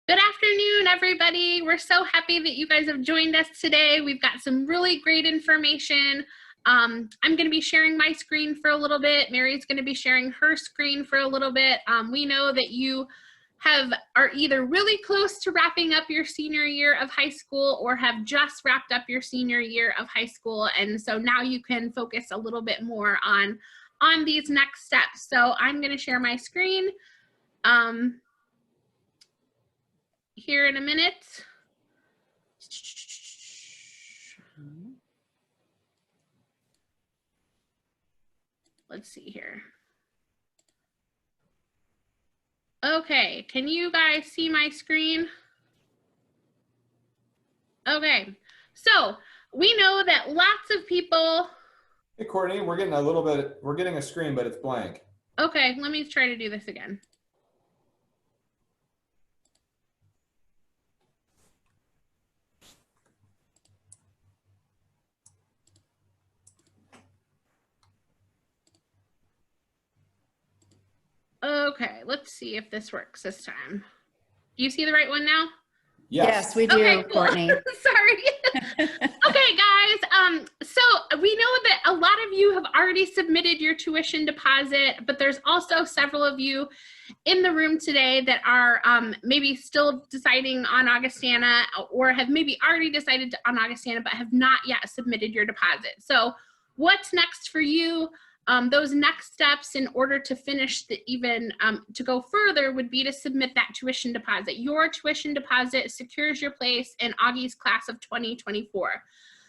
Good afternoon, everybody. We're so happy that you guys have joined us today. We've got some really great information. I'm going to be sharing my screen for a little bit. Mary's going to be sharing her screen for a little bit. We know that you are either really close to wrapping up your senior year of high school or have just wrapped up your senior year of high school. And so now you can focus a little bit more on these next steps. So I'm going to share my screen. Here in a minute. Let's see here. Okay, can you guys see my screen? Okay, so we know that lots of people. Hey Courtney, we're getting a screen, but it's blank. Okay, let me try to do this again. Okay, let's see if this works this time. Do you see the right one now? Yes, we do, okay, cool. Courtney. Sorry. Okay, guys, so we know that a lot of you have already submitted your tuition deposit, but there's also several of you in the room today that are maybe still deciding on Augustana or have maybe already decided on Augustana but have not yet submitted your deposit. So what's next for you? Those next steps in order to finish to go further would be to submit that tuition deposit. Your tuition deposit secures your place in Augie's class of 2024.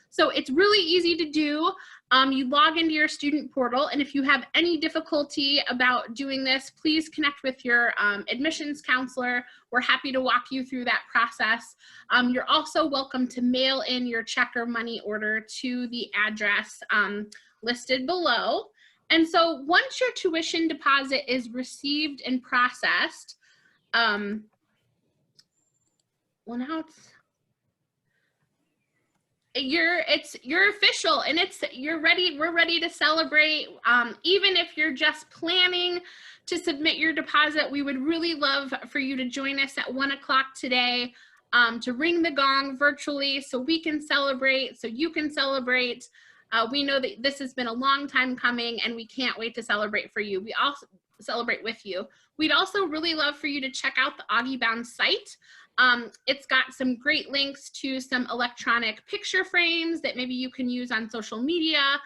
So it's really easy to do. You log into your student portal, and if you have any difficulty about doing this, please connect with your admissions counselor. We're happy to walk you through that process. You're also welcome to mail in your check or money order to the address listed below. And so once your tuition deposit is received and processed, well, now you're official and we're ready to celebrate. Even if you're just planning to submit your deposit, we would really love for you to join us at 1 o'clock today to ring the gong virtually so we can celebrate, so you can celebrate. We know that this has been a long time coming and we can't wait to celebrate for you. We also celebrate with you. We'd also really love for you to check out the Augie Bound site. It's got some great links to some electronic picture frames that maybe you can use on social media.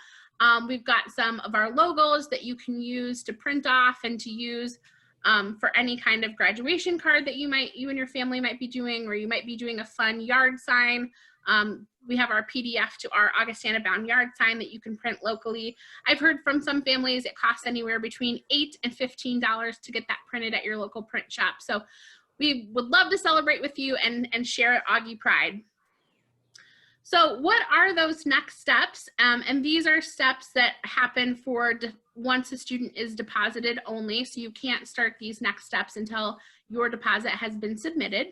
We've got some of our logos that you can use to print off and to use for any kind of graduation card that you and your family might be doing, or you might be doing a fun yard sign. We have our PDF to our Augustana Bound yard sign that you can print locally. I've heard from some families it costs anywhere between $8 and $15 to get that printed at your local print shop. So we would love to celebrate with you and share Augie Pride. So what are those next steps? And these are steps that happen once a student is deposited only. So you can't start these next steps until your deposit has been submitted.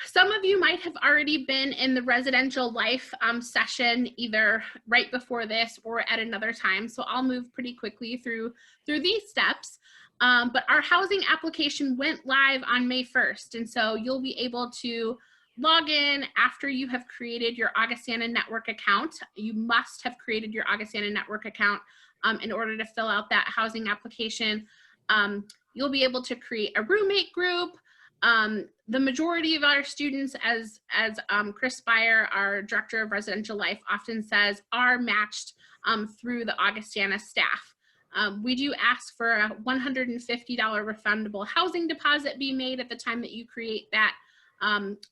Some of you might have already been in the residential life session either right before this or at another time. So I'll move pretty quickly through these steps. But our housing application went live on May 1st. And so you'll be able to log in after you have created your Augustana Network account. You must have created your Augustana Network account in order to fill out that housing application. You'll be able to create a roommate group. The majority of our students, as Chris Spire, our Director of Residential Life, often says, are matched through the Augustana staff. We do ask for a $150 refundable housing deposit be made at the time that you create that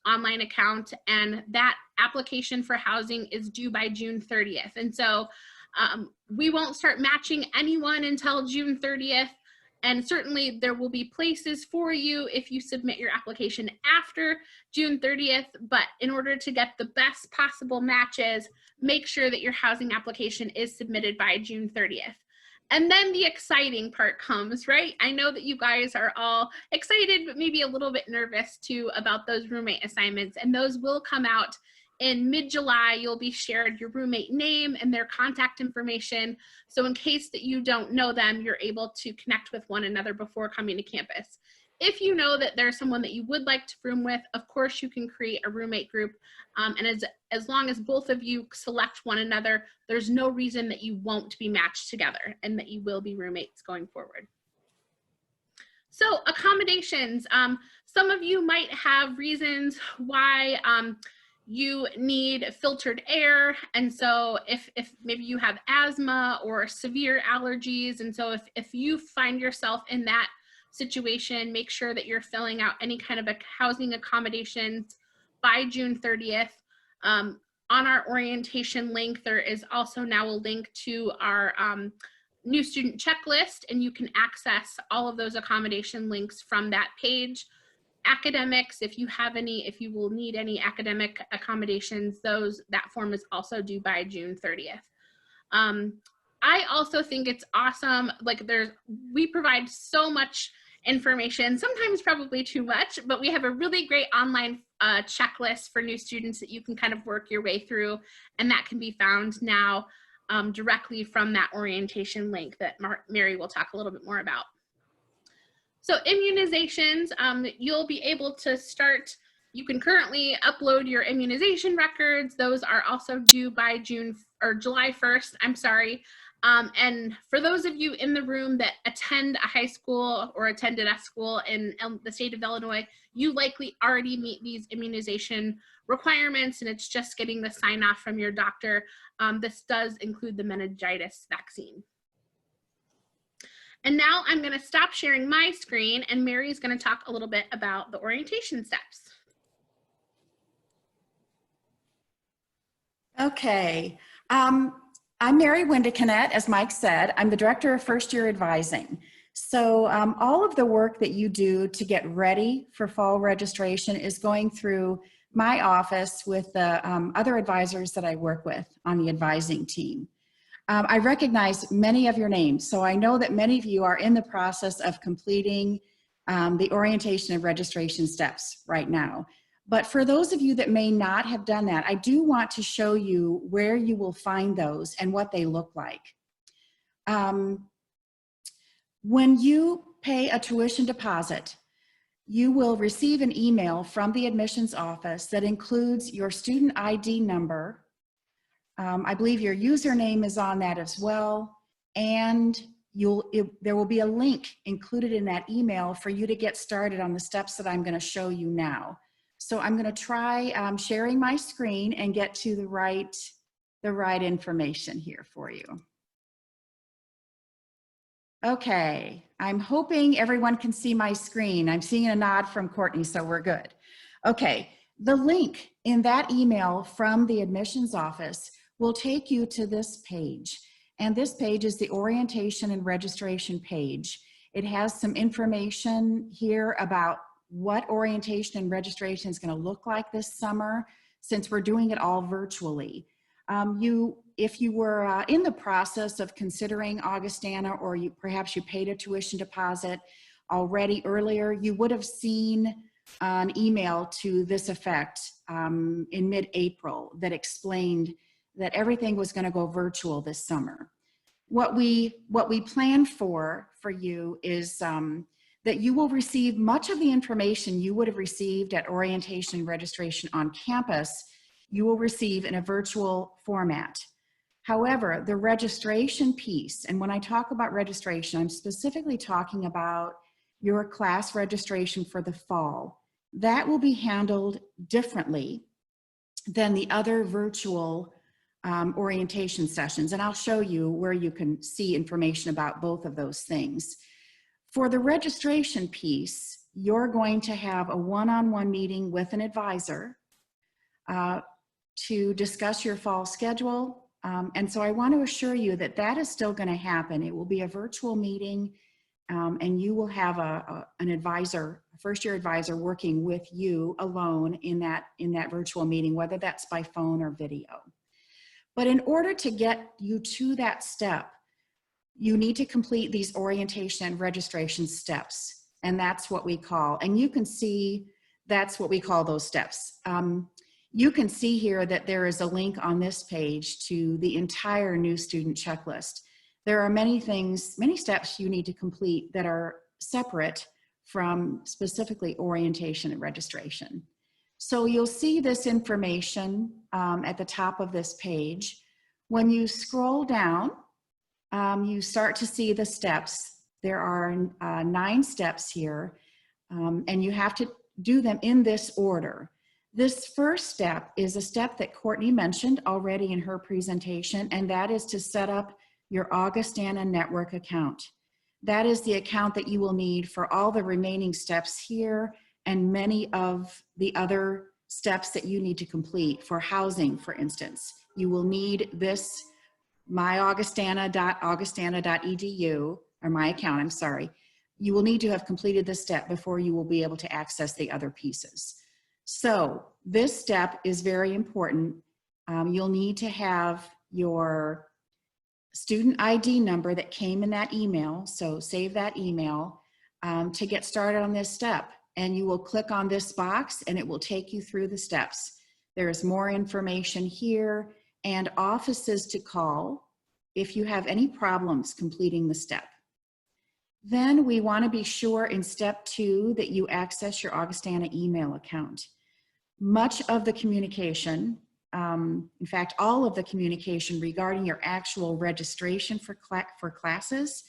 online account, and that application for housing is due by June 30th. And so we won't start matching anyone until June 30th. And certainly there will be places for you if you submit your application after June 30th, but in order to get the best possible matches, make sure that your housing application is submitted by June 30th. And then the exciting part comes, right? I know that you guys are all excited, but maybe a little bit nervous too about those roommate assignments, and those will come out in mid-July. You'll be shared your roommate name and their contact information. So in case that you don't know them, you're able to connect with one another before coming to campus. if you know that there's someone that you would like to room with, of course you can create a roommate group. And as long as both of you select one another, there's no reason that you won't be matched together and that you will be roommates going forward. So accommodations, some of you might have reasons why you need filtered air. And so if maybe you have asthma or severe allergies, and so if you find yourself in that situation, make sure that you're filling out any kind of housing accommodations by June 30th. On our orientation link, there is also now a link to our new student checklist, and you can access all of those accommodation links from that page. Academics, if you will need any academic accommodations, that form is also due by June 30th. I also think it's awesome. Like we provide so much information, sometimes probably too much, but we have a really great online checklist for new students that you can kind of work your way through, and that can be found now directly from that orientation link that Mary will talk a little bit more about. So immunizations, you'll be able to start, you can currently upload your immunization records. Those are also due by July 1st, I'm sorry. And for those of you in the room that attend a high school or attended a school in the state of Illinois, you likely already meet these immunization requirements, and it's just getting the sign off from your doctor. This does include the meningitis vaccine. And now I'm going to stop sharing my screen, and Mary's going to talk a little bit about the orientation steps. Okay. I'm Mary Windecanet, as Mike said. I'm the Director of First Year Advising. So all of the work that you do to get ready for fall registration is going through my office with the other advisors that I work with on the advising team. I recognize many of your names, so I know that many of you are in the process of completing the orientation and registration steps right now. But for those of you that may not have done that, I do want to show you where you will find those and what they look like. When you pay a tuition deposit, you will receive an email from the admissions office that includes your student ID number. I believe your username is on that as well, and there will be a link included in that email for you to get started on the steps that I'm going to show you now. So I'm going to try sharing my screen and get to the right information here for you. Okay, I'm hoping everyone can see my screen. I'm seeing a nod from Courtney, so we're good. Okay, the link in that email from the admissions office will take you to this page. And this page is the orientation and registration page. It has some information here about what orientation and registration is going to look like this summer, since we're doing it all virtually. If you were in the process of considering Augustana, or perhaps you paid a tuition deposit already earlier, you would have seen an email to this effect in mid-April that explained that everything was going to go virtual this summer. What we plan for you is that you will receive much of the information you would have received at orientation and registration on campus, you will receive in a virtual format. However, the registration piece, and when I talk about registration, I'm specifically talking about your class registration for the fall. That will be handled differently than the other virtual orientation sessions, and I'll show you where you can see information about both of those things. For the registration piece, you're going to have a one-on-one meeting with an advisor to discuss your fall schedule. And so I want to assure you that that is still going to happen. It will be a virtual meeting, and you will have an advisor, a first-year advisor, working with you alone in that virtual meeting, whether that's by phone or video. But in order to get you to that step, you need to complete these orientation and registration steps. And that's what we call, and you can see, that's what we call those steps. You can see here that there is a link on this page to the entire new student checklist. There are many things, many steps you need to complete that are separate from specifically orientation and registration. So you'll see this information at the top of this page. When you scroll down, you start to see the steps. There are 9 steps here, and you have to do them in this order. This first step is a step that Courtney mentioned already in her presentation, and that is to set up your Augustana network account. That is the account that you will need for all the remaining steps here and many of the other steps that you need to complete for housing, for instance. You will need this myaugustana.augustana.edu, or my account, I'm sorry. You will need to have completed this step before you will be able to access the other pieces. So this step is very important. You'll need to have your student ID number that came in that email, so save that email to get started on this step. And you will click on this box and it will take you through the steps. There's more information here and offices to call if you have any problems completing the step. Then we want to be sure in step 2 that you access your Augustana email account. Much of the communication, in fact, all of the communication regarding your actual registration for classes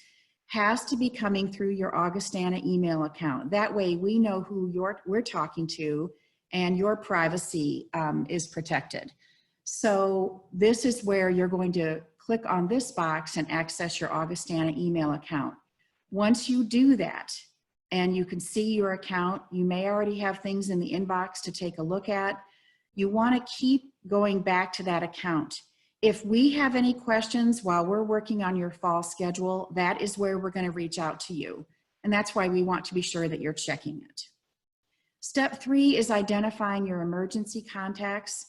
has to be coming through your Augustana email account. That way we know who we're talking to and your privacy is protected. So this is where you're going to click on this box and access your Augustana email account. Once you do that and you can see your account, you may already have things in the inbox to take a look at. You want to keep going back to that account. If we have any questions while we're working on your fall schedule, that is where we're going to reach out to you. And that's why we want to be sure that you're checking it. Step 3 is identifying your emergency contacts.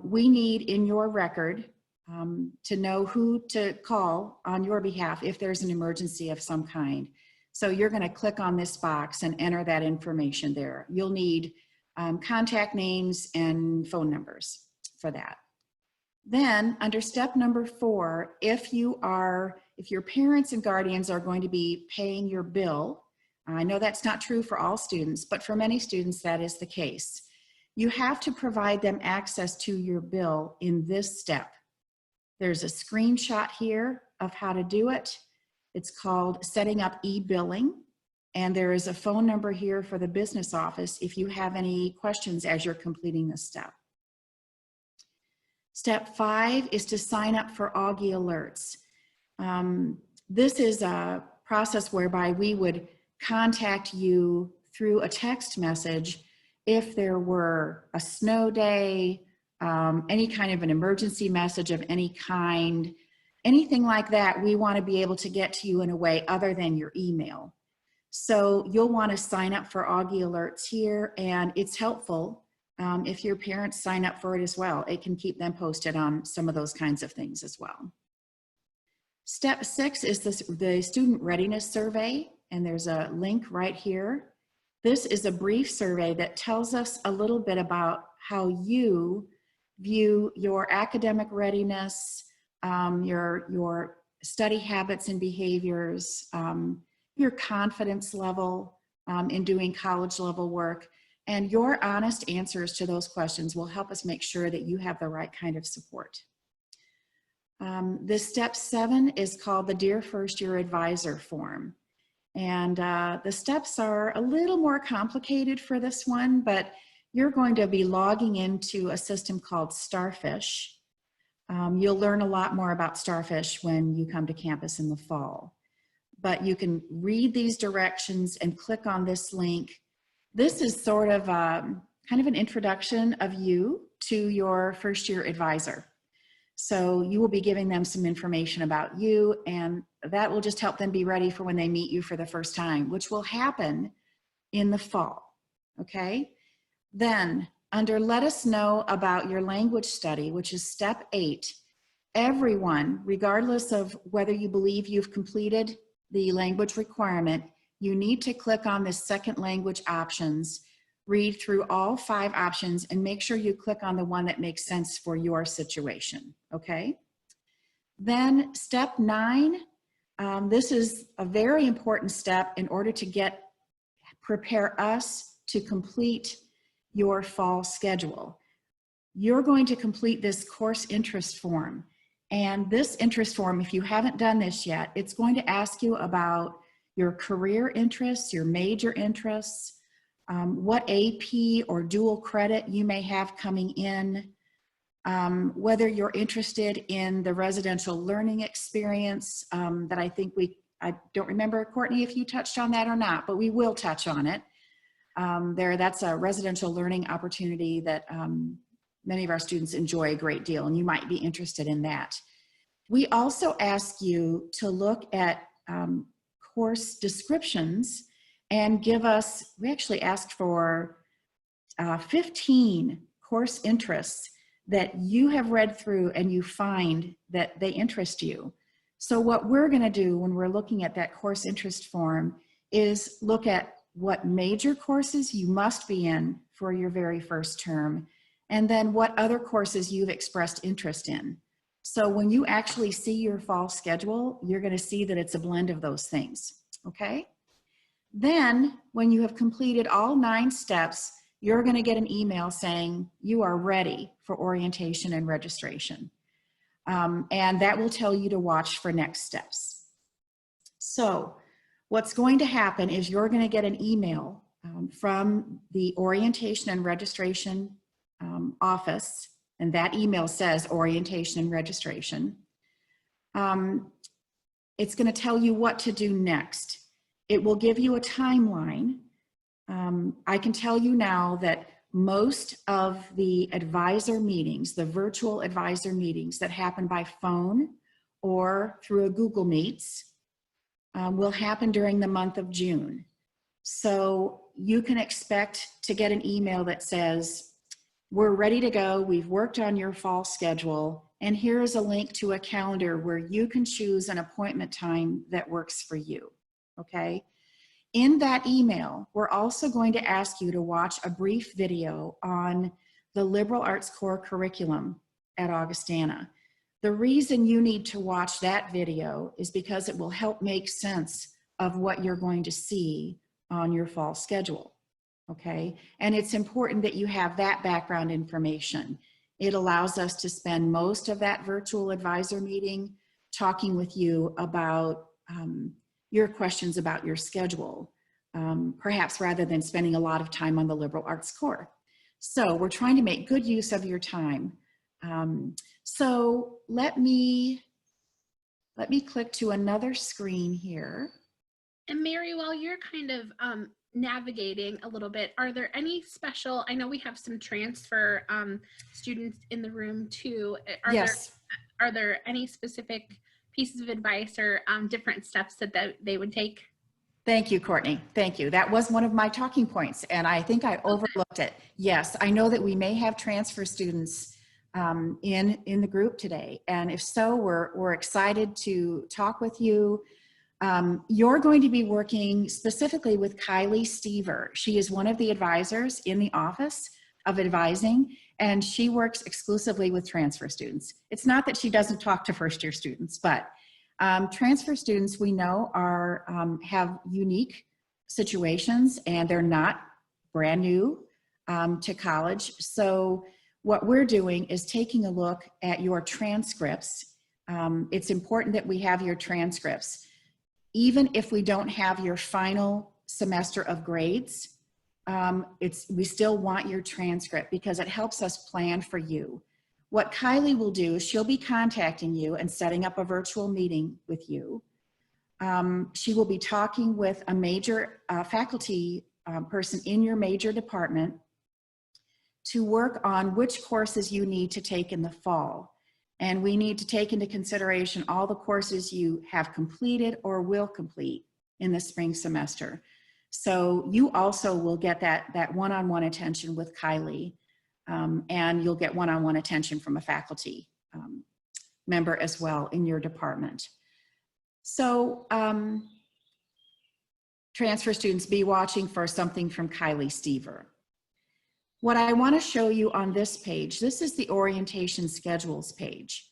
We need in your record to know who to call on your behalf if there's an emergency of some kind. So you're going to click on this box and enter that information there. You'll need contact names and phone numbers for that. Then under step number 4, if your parents and guardians are going to be paying your bill, I know that's not true for all students, but for many students that is the case. You have to provide them access to your bill in this step. There's a screenshot here of how to do it. It's called setting up e-billing. And there is a phone number here for the business office if you have any questions as you're completing this step. Step 5 is to sign up for Augie alerts. This is a process whereby we would contact you through a text message if there were a snow day, any kind of an emergency message of any kind, anything like that. We want to be able to get to you in a way other than your email. So you'll want to sign up for Augie alerts here, and it's helpful if your parents sign up for it as well. It can keep them posted on some of those kinds of things as well. Step 6 is the student readiness survey, and there's a link right here. This is a brief survey that tells us a little bit about how you view your academic readiness, your study habits and behaviors, your confidence level in doing college level work, and your honest answers to those questions will help us make sure that you have the right kind of support. This step 7 is called the Dear First Year Advisor form. And the steps are a little more complicated for this one, but you're going to be logging into a system called Starfish. You'll learn a lot more about Starfish when you come to campus in the fall. But you can read these directions and click on this link. This is sort of kind of an introduction of you to your first year advisor. So you will be giving them some information about you, and that will just help them be ready for when they meet you for the first time, which will happen in the fall, okay? Then under let us know about your language study, which is step 8, everyone, regardless of whether you believe you've completed the language requirement, you need to click on the second language options, read through all 5 options, and make sure you click on the one that makes sense for your situation, okay? Then step 9, this is a very important step in order to prepare us to complete your fall schedule. You're going to complete this course interest form. And this interest form, if you haven't done this yet, it's going to ask you about your career interests, your major interests, what AP or dual credit you may have coming in, whether you're interested in the residential learning experience that I don't remember, Courtney, if you touched on that or not, but we will touch on it. That's a residential learning opportunity that many of our students enjoy a great deal, and you might be interested in that. We also ask you to look at course descriptions and we actually asked for 15 course interests that you have read through and you find that they interest you. So what we're going to do when we're looking at that course interest form is look at what major courses you must be in for your very first term, and then what other courses you've expressed interest in. So when you actually see your fall schedule, you're going to see that it's a blend of those things, okay? Then when you have completed all 9 steps, you're going to get an email saying you are ready for orientation and registration. And that will tell you to watch for next steps. So what's going to happen is you're going to get an email from the orientation and registration office, and that email says orientation and registration. It's going to tell you what to do next. It will give you a timeline. I can tell you now that most of the advisor meetings, the virtual advisor meetings that happen by phone or through a Google Meets, will happen during the month of June. So you can expect to get an email that says, we're ready to go, we've worked on your fall schedule, and here is a link to a calendar where you can choose an appointment time that works for you, okay? In that email, we're also going to ask you to watch a brief video on the liberal arts core curriculum at Augustana. The reason you need to watch that video is because it will help make sense of what you're going to see on your fall schedule, okay? And it's important that you have that background information. It allows us to spend most of that virtual advisor meeting talking with you about your questions about your schedule, perhaps rather than spending a lot of time on the liberal arts core. So we're trying to make good use of your time. So let me click to another screen here. And Mary, while you're kind of navigating a little bit, are there any special, I know we have some transfer students in the room too. Yes. Are there any specific pieces of advice or different steps that they would take? Thank you, Courtney. Thank you. That was one of my talking points, and I think I overlooked it. Yes, I know that we may have transfer students in the group today, and if so, we're excited to talk with you. You're going to be working specifically with Kylie Stever. She is one of the advisors in the Office of Advising, and she works exclusively with transfer students. It's not that she doesn't talk to first-year students, but transfer students we know have unique situations, and they're not brand new to college. So what we're doing is taking a look at your transcripts. It's important that we have your transcripts. Even if we don't have your final semester of grades, we still want your transcript because it helps us plan for you. What Kylie will do is she'll be contacting you and setting up a virtual meeting with you. She will be talking with a major faculty person in your major department to work on which courses you need to take in the fall. And we need to take into consideration all the courses you have completed or will complete in the spring semester. So you also will get that one-on-one attention with Kylie, and you'll get one-on-one attention from a faculty member as well in your department. So transfer students, be watching for something from Kylie Stever. What I want to show you on this page, this is the orientation schedules page.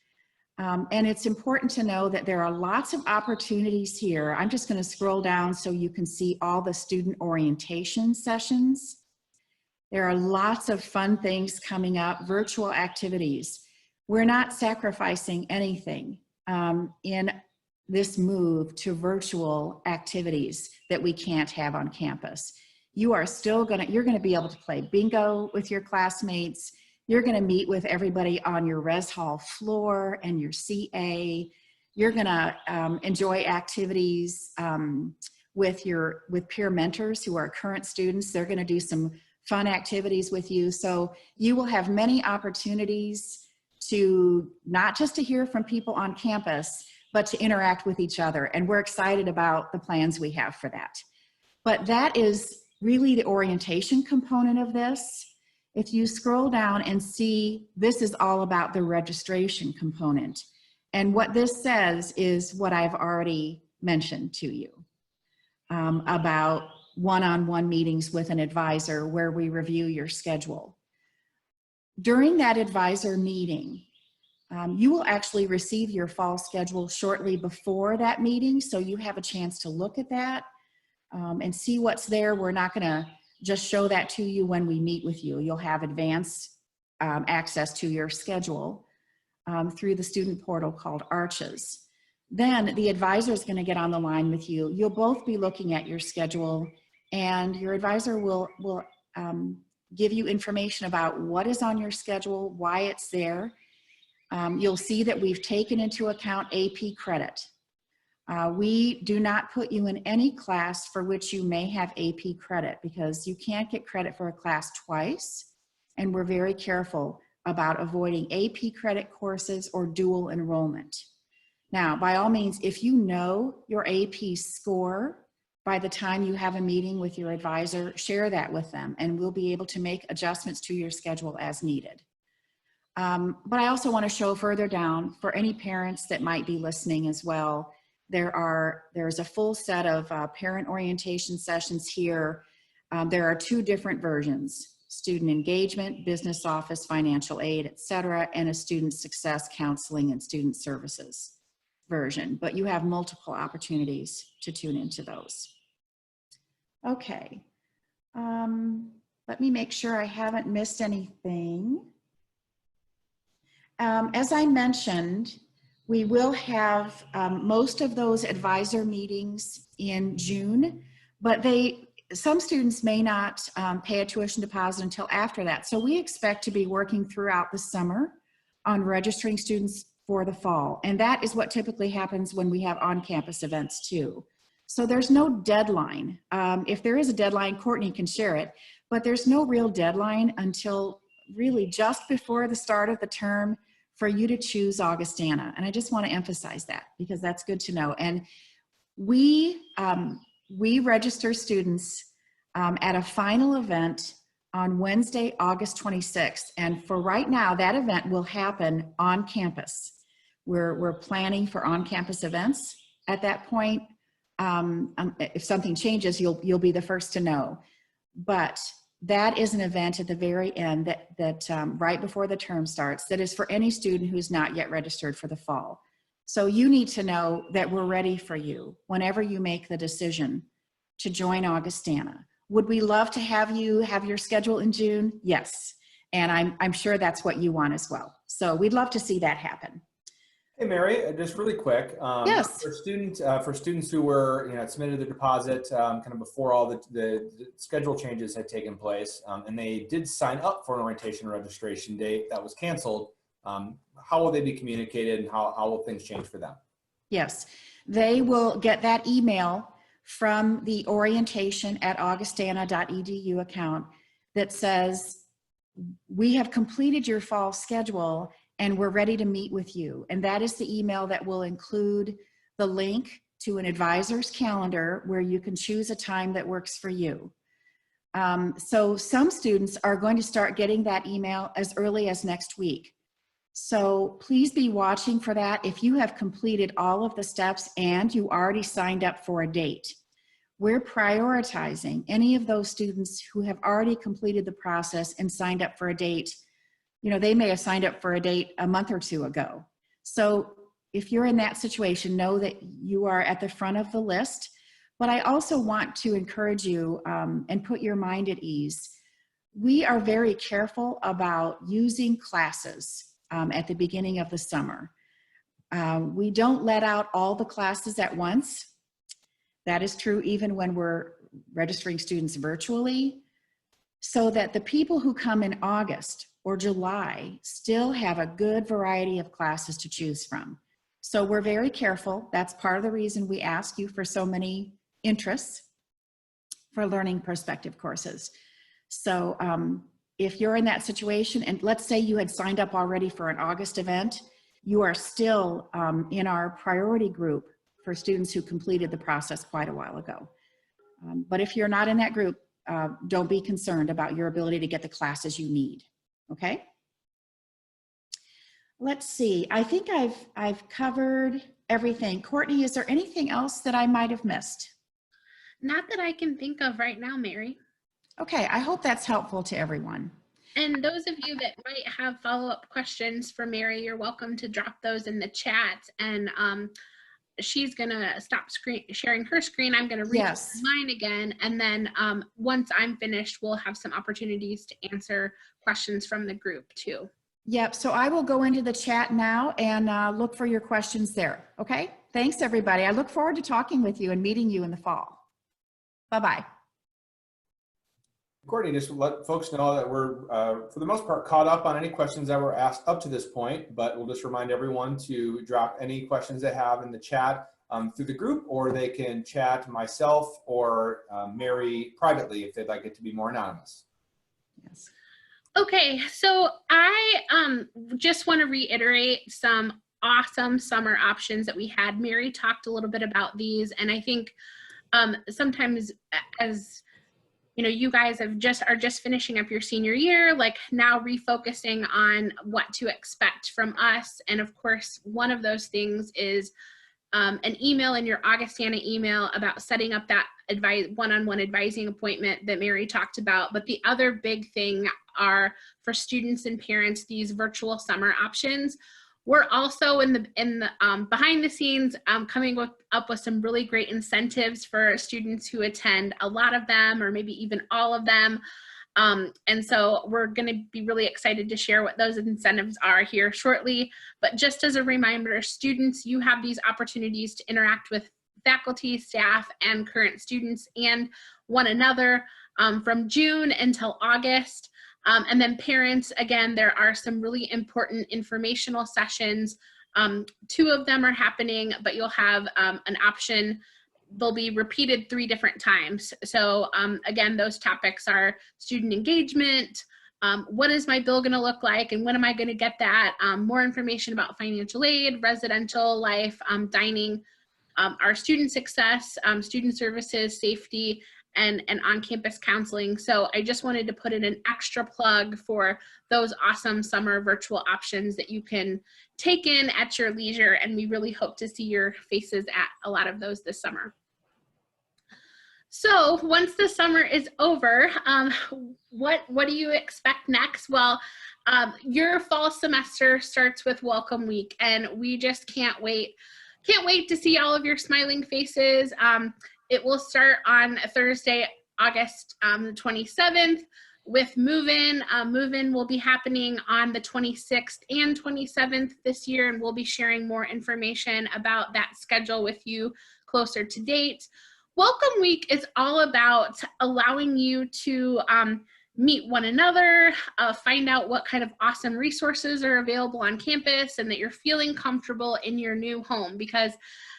And it's important to know that there are lots of opportunities here. I'm just going to scroll down so you can see all the student orientation sessions. There are lots of fun things coming up, virtual activities. We're not sacrificing anything in this move to virtual activities that we can't have on campus. You're going to be able to play bingo with your classmates. You're going to meet with everybody on your res hall floor and your CA. You're going to enjoy activities with peer mentors who are current students. They're going to do some fun activities with you. So you will have many opportunities to not just to hear from people on campus, but to interact with each other. And we're excited about the plans we have for that. But that is really the orientation component of this. If you scroll down and see, this is all about the registration component. And what this says is what I've already mentioned to you about one-on-one meetings with an advisor where we review your schedule. During that advisor meeting, you will actually receive your fall schedule shortly before that meeting, so you have a chance to look at that and see what's there. We're not going to just show that to you when we meet with you. You'll have advanced access to your schedule through the student portal called Arches. Then the advisor is going to get on the line with you. You'll both be looking at your schedule, and your advisor will give you information about what is on your schedule, why it's there. You'll see that we've taken into account AP credit. We do not put you in any class for which you may have AP credit, because you can't get credit for a class twice, and we're very careful about avoiding AP credit courses or dual enrollment. Now, by all means, if you know your AP score by the time you have a meeting with your advisor, share that with them, and we'll be able to make adjustments to your schedule as needed. But I also want to show further down for any parents that might be listening as well. There's a full set of parent orientation sessions here. There are two different versions: student engagement, business office, financial aid, etc., and a student success counseling and student services version. But you have multiple opportunities to tune into those. Okay, let me make sure I haven't missed anything. As I mentioned, we will have most of those advisor meetings in June, but some students may not pay a tuition deposit until after that. So we expect to be working throughout the summer on registering students for the fall. And that is what typically happens when we have on-campus events too. So there's no deadline. If there is a deadline, Courtney can share it, but there's no real deadline until really just before the start of the term for you to choose Augustana. And I just want to emphasize that because that's good to know. And we register students at a final event on Wednesday, August 26th. And for right now, that event will happen on campus. We're planning for on-campus events at that point. If something changes, you'll be the first to know. But that is an event at the very end that right before the term starts, that is for any student who's not yet registered for the fall. So you need to know that we're ready for you whenever you make the decision to join Augustana. Would we love to have you have your schedule in June? Yes. And I'm sure that's what you want as well. So we'd love to see that happen. Hey, Mary, just really quick. Yes. For students who were, submitted their deposit kind of before all the schedule changes had taken place, and they did sign up for an orientation registration date that was canceled, how will they be communicated, and how will things change for them? Yes, they will get that email from the orientation@augustana.edu account that says, we have completed your fall schedule and we're ready to meet with you. And that is the email that will include the link to an advisor's calendar where you can choose a time that works for you. So some students are going to start getting that email as early as next week. So please be watching for that. If you have completed all of the steps and you already signed up for a date, we're prioritizing any of those students who have already completed the process and signed up for a date. They may have signed up for a date a month or two ago. So if you're in that situation, know that you are at the front of the list. But I also want to encourage you and put your mind at ease. We are very careful about using classes at the beginning of the summer. We don't let out all the classes at once. That is true even when we're registering students virtually, so that the people who come in August or July still have a good variety of classes to choose from. So we're very careful. That's part of the reason we ask you for so many interests for learning perspective courses. So if you're in that situation, and let's say you had signed up already for an August event, you are still in our priority group for students who completed the process quite a while ago. But if you're not in that group, don't be concerned about your ability to get the classes you need, okay? Let's see, I think I've covered everything. Courtney, is there anything else that I might have missed? Not that I can think of right now, Mary. Okay, I hope that's helpful to everyone. And those of you that might have follow-up questions for Mary, you're welcome to drop those in the chat. And she's gonna stop sharing her screen. I'm gonna read mine again. And then once I'm finished, we'll have some opportunities to answer questions from the group too. Yep, so I will go into the chat now and look for your questions there, okay? Thanks, everybody. I look forward to talking with you and meeting you in the fall. Bye-bye. Courtney, just let folks know that we're, for the most part, caught up on any questions that were asked up to this point, but we'll just remind everyone to drop any questions they have in the chat through the group, or they can chat myself or Mary privately if they'd like it to be more anonymous. Yes. Okay, so I just want to reiterate some awesome summer options that we had. Mary talked a little bit about these, and I think sometimes as you know, you guys are just finishing up your senior year, like now refocusing on what to expect from us. And of course, one of those things is an email in your Augustana email about setting up that one-on-one advising appointment that Mary talked about. But the other big thing are for students and parents, these virtual summer options. We're also in the behind the scenes coming up with some really great incentives for students who attend a lot of them or maybe even all of them. And so we're going to be really excited to share what those incentives are here shortly. But just as a reminder, students, you have these opportunities to interact with faculty, staff, and current students and one another from June until August. And then parents, again, there are some really important informational sessions. 2 of them are happening, but you'll have an option. They'll be repeated 3 different times. So again, those topics are student engagement, what is my bill gonna look like and when am I gonna get that, more information about financial aid, residential life, dining, our student success, student services, safety, and on-campus counseling. So I just wanted to put in an extra plug for those awesome summer virtual options that you can take in at your leisure, and we really hope to see your faces at a lot of those this summer. So once the summer is over, what do you expect next? Well, your fall semester starts with Welcome Week, and we just can't wait to see all of your smiling faces. It will start on Thursday, August 27th with move-in. Move-in will be happening on the 26th and 27th this year, and we'll be sharing more information about that schedule with you closer to date. Welcome Week is all about allowing you to meet one another, find out what kind of awesome resources are available on campus, and that you're feeling comfortable in your new home, because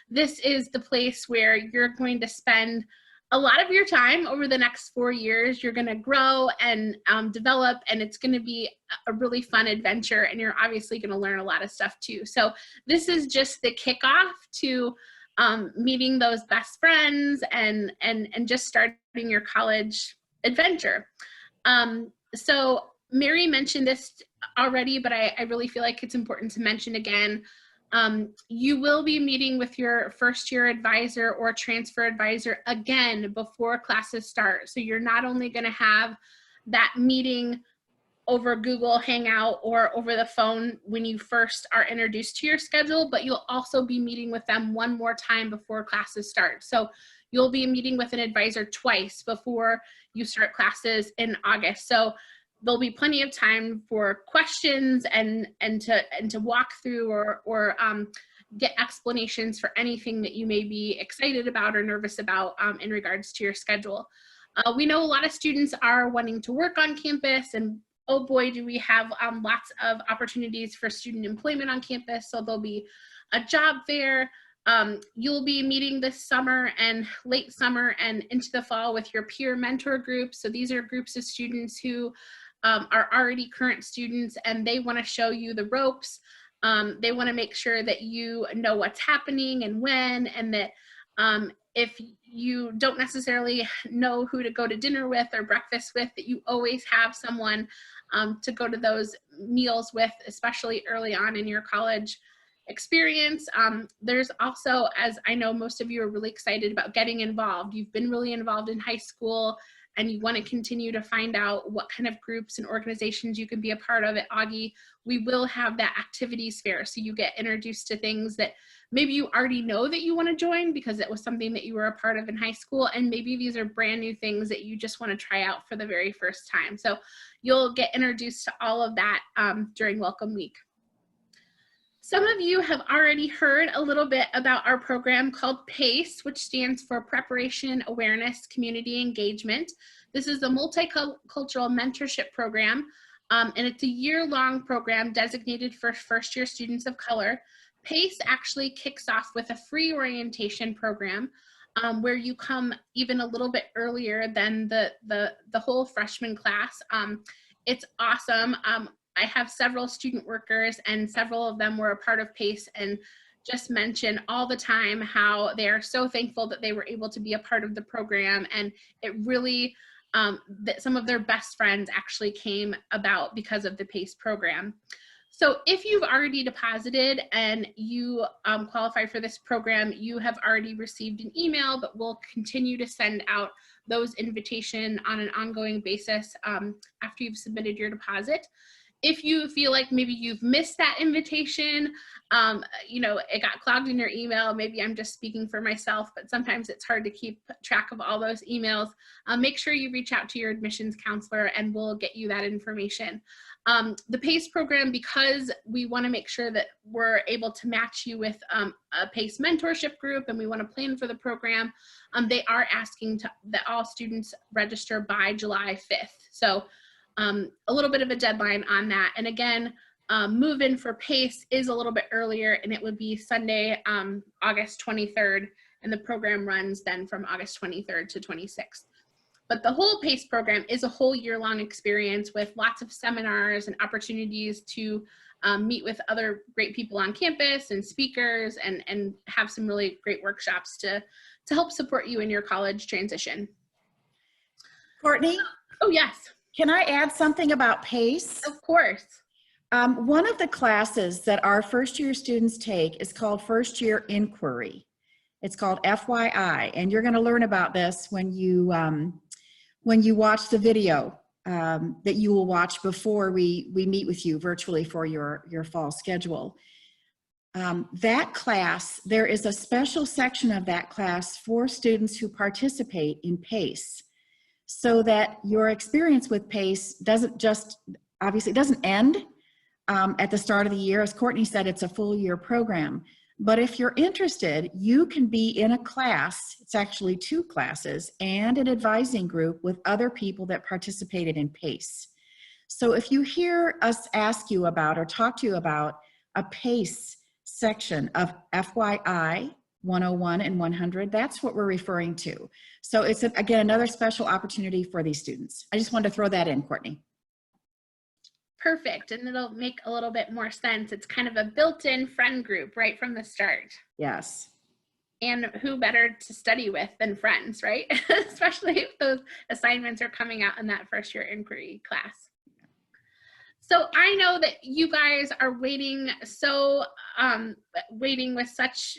this is the place where you're going to spend a lot of your time over the next 4 years. You're going to grow and develop, and it's going to be a really fun adventure, and you're obviously going to learn a lot of stuff too. So this is just the kickoff to meeting those best friends and just starting your college adventure. So Mary mentioned this already, but I really feel like it's important to mention again. You will be meeting with your first year advisor or transfer advisor again before classes start. So you're not only going to have that meeting over Google Hangout or over the phone when you first are introduced to your schedule, but you'll also be meeting with them one more time before classes start. So you'll be meeting with an advisor twice before you start classes in August. So there'll be plenty of time for questions and to walk through or get explanations for anything that you may be excited about or nervous about in regards to your schedule. We know a lot of students are wanting to work on campus, and oh boy, do we have lots of opportunities for student employment on campus. So there'll be a job fair. You'll be meeting this summer and late summer and into the fall with your peer mentor groups. So these are groups of students who are already current students, and they want to show you the ropes. They want to make sure that you know what's happening and when, and that if you don't necessarily know who to go to dinner with or breakfast with, that you always have someone to go to those meals with, especially early on in your college experience. There's also, as I know most of you are really excited about getting involved. You've been really involved in high school, and you want to continue to find out what kind of groups and organizations you can be a part of at Augie. We will have that activities fair, so you get introduced to things that maybe you already know that you want to join because it was something that you were a part of in high school, and maybe these are brand new things that you just want to try out for the very first time. So you'll get introduced to all of that during Welcome Week. Some of you have already heard a little bit about our program called PACE, which stands for Preparation, Awareness, Community Engagement. This is a multicultural mentorship program, and it's a year-long program designated for first-year students of color. PACE actually kicks off with a free orientation program where you come even a little bit earlier than the whole freshman class. It's awesome. I have several student workers, and several of them were a part of PACE, and just mention all the time how they are so thankful that they were able to be a part of the program. And it really, that some of their best friends actually came about because of the PACE program. So if you've already deposited and you qualify for this program, you have already received an email, but we'll continue to send out those invitations on an ongoing basis after you've submitted your deposit. If you feel like maybe you've missed that invitation, you know, it got clogged in your email, maybe I'm just speaking for myself, but sometimes it's hard to keep track of all those emails, make sure you reach out to your admissions counselor and we'll get you that information. The PACE program, because we want to make sure that we're able to match you with a PACE mentorship group and we want to plan for the program, they are asking that all students register by July 5th. So a little bit of a deadline on that. And again, move-in for PACE is a little bit earlier, and it would be Sunday, August 23rd, and the program runs then from August 23rd to 26th. But the whole PACE program is a whole year-long experience with lots of seminars and opportunities to meet with other great people on campus and speakers, and have some really great workshops to help support you in your college transition. Courtney? Oh, yes. Can I add something about PACE? Of course. One of the classes that our first-year students take is called First Year Inquiry. It's called FYI, and you're going to learn about this when you watch the video that you will watch before we meet with you virtually for your fall schedule. That class, there is a special section of that class for students who participate in PACE, so that your experience with PACE doesn't just, obviously it doesn't end at the start of the year. As Courtney said, it's a full year program. But if you're interested, you can be in a class, it's actually 2 classes, and an advising group with other people that participated in PACE. So if you hear us ask you about or talk to you about a PACE section of FYI 101 and 100, that's what we're referring to. So it's, again, another special opportunity for these students. I just wanted to throw that in, Courtney. Perfect, and it'll make a little bit more sense. It's kind of a built-in friend group right from the start. Yes. And who better to study with than friends, right? Especially if those assignments are coming out in that first year inquiry class. So I know that you guys are waiting with such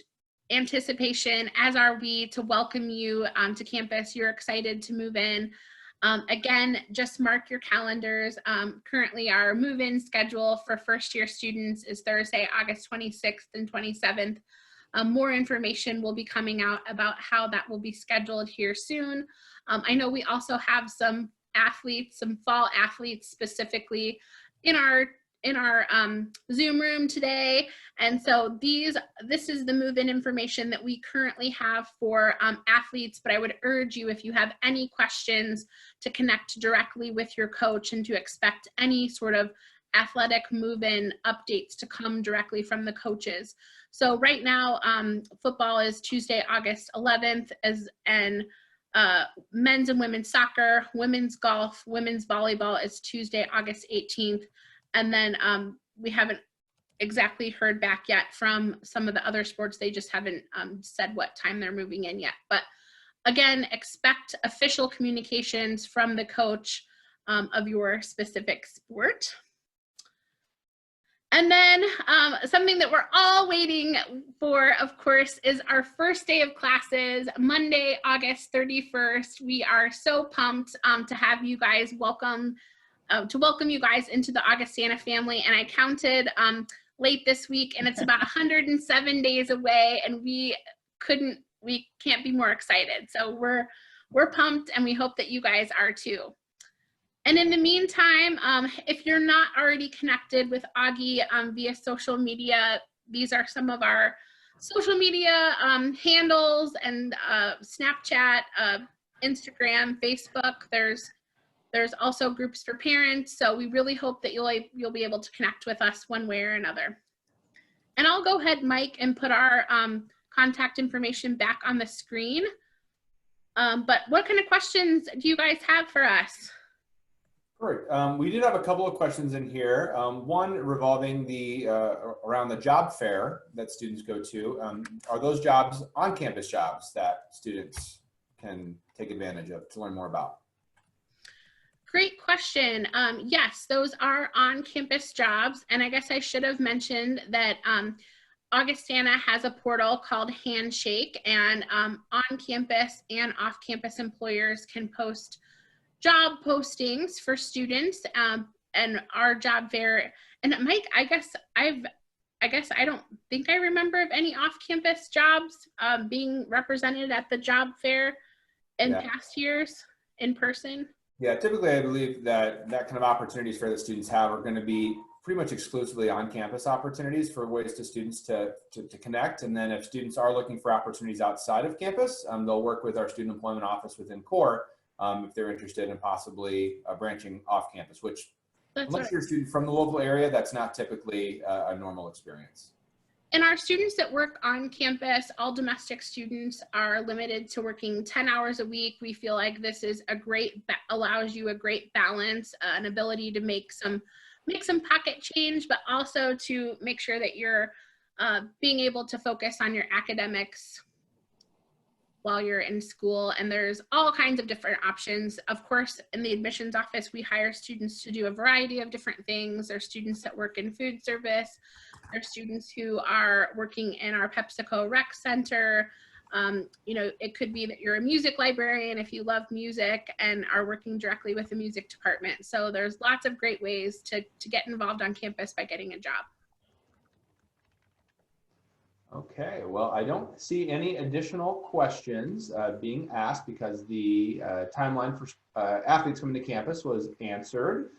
anticipation, as are we, to welcome you to campus. You're excited to move in. Again, just mark your calendars. Currently, our move-in schedule for first-year students is Thursday, August 26th and 27th. More information will be coming out about how that will be scheduled here soon. I know we also have some athletes, some fall athletes specifically in our Zoom room today. And so this is the move-in information that we currently have for athletes, but I would urge you, if you have any questions, to connect directly with your coach and to expect any sort of athletic move-in updates to come directly from the coaches. So right now, football is Tuesday, August 11th, and men's and women's soccer, women's golf, women's volleyball is Tuesday, August 18th. And then we haven't exactly heard back yet from some of the other sports. They just haven't said what time they're moving in yet. But again, expect official communications from the coach of your specific sport. And then something that we're all waiting for, of course, is our first day of classes, Monday, August 31st. We are so pumped to have you guys welcome you guys into the Augustana family. And I counted late this week, and it's about 107 days away, and we can't be more excited. So we're pumped, and we hope that you guys are too. And in the meantime, if you're not already connected with Augie via social media, these are some of our social media handles, and Snapchat, Instagram, Facebook. There's also groups for parents. So we really hope that you'll be able to connect with us one way or another. And I'll go ahead, Mike, and put our contact information back on the screen. But what kind of questions do you guys have for us? Great. We did have a couple of questions in here. One revolving around the job fair that students go to. Are those jobs on-campus jobs that students can take advantage of to learn more about? Great question. Yes, those are on-campus jobs. And I guess I should have mentioned that Augustana has a portal called Handshake, and on-campus and off-campus employers can post job postings for students, and our job fair. And Mike, I guess I don't think I remember of any off-campus jobs being represented at the job fair in past years in person. Yeah, typically I believe that kind of opportunities for the students have are going to be pretty much exclusively on-campus opportunities for ways to students to connect. And then if students are looking for opportunities outside of campus, they'll work with our student employment office within CORE if they're interested in possibly branching off campus, which unless you're a student from the local area, that's not typically a normal experience. And our students that work on campus, all domestic students, are limited to working 10 hours a week. We feel like this is allows you a great balance, an ability to make some pocket change, but also to make sure that you're being able to focus on your academics while you're in school. And there's all kinds of different options. Of course, in the admissions office, we hire students to do a variety of different things. There's students that work in food service. There's students who are working in our PepsiCo Rec Center. You know, it could be that you're a music librarian if you love music and are working directly with the music department. So there's lots of great ways to get involved on campus by getting a job. Okay, well, I don't see any additional questions being asked because the timeline for athletes coming to campus was answered.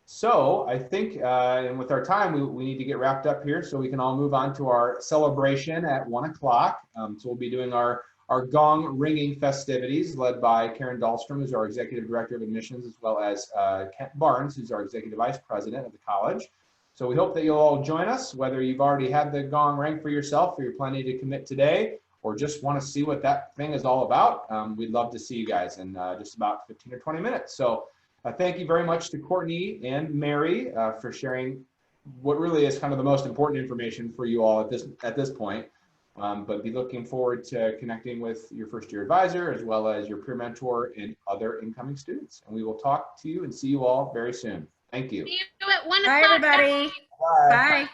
So I think, and with our time, we need to get wrapped up here so we can all move on to our celebration at 1 o'clock. So we'll be doing our gong ringing festivities led by Karen Dahlstrom, who's our Executive Director of Admissions, as well as Kent Barnes, who's our Executive Vice President of the college. So we hope that you'll all join us, whether you've already had the gong ring for yourself or you're planning to commit today, or just want to see what that thing is all about. We'd love to see you guys in just about 15 or 20 minutes. So thank you very much to Courtney and Mary for sharing what really is kind of the most important information for you all at this point. But be looking forward to connecting with your first year advisor as well as your peer mentor and other incoming students. And we will talk to you and see you all very soon. Thank you. See you at 1 o'clock. Bye, everybody. Bye. Bye.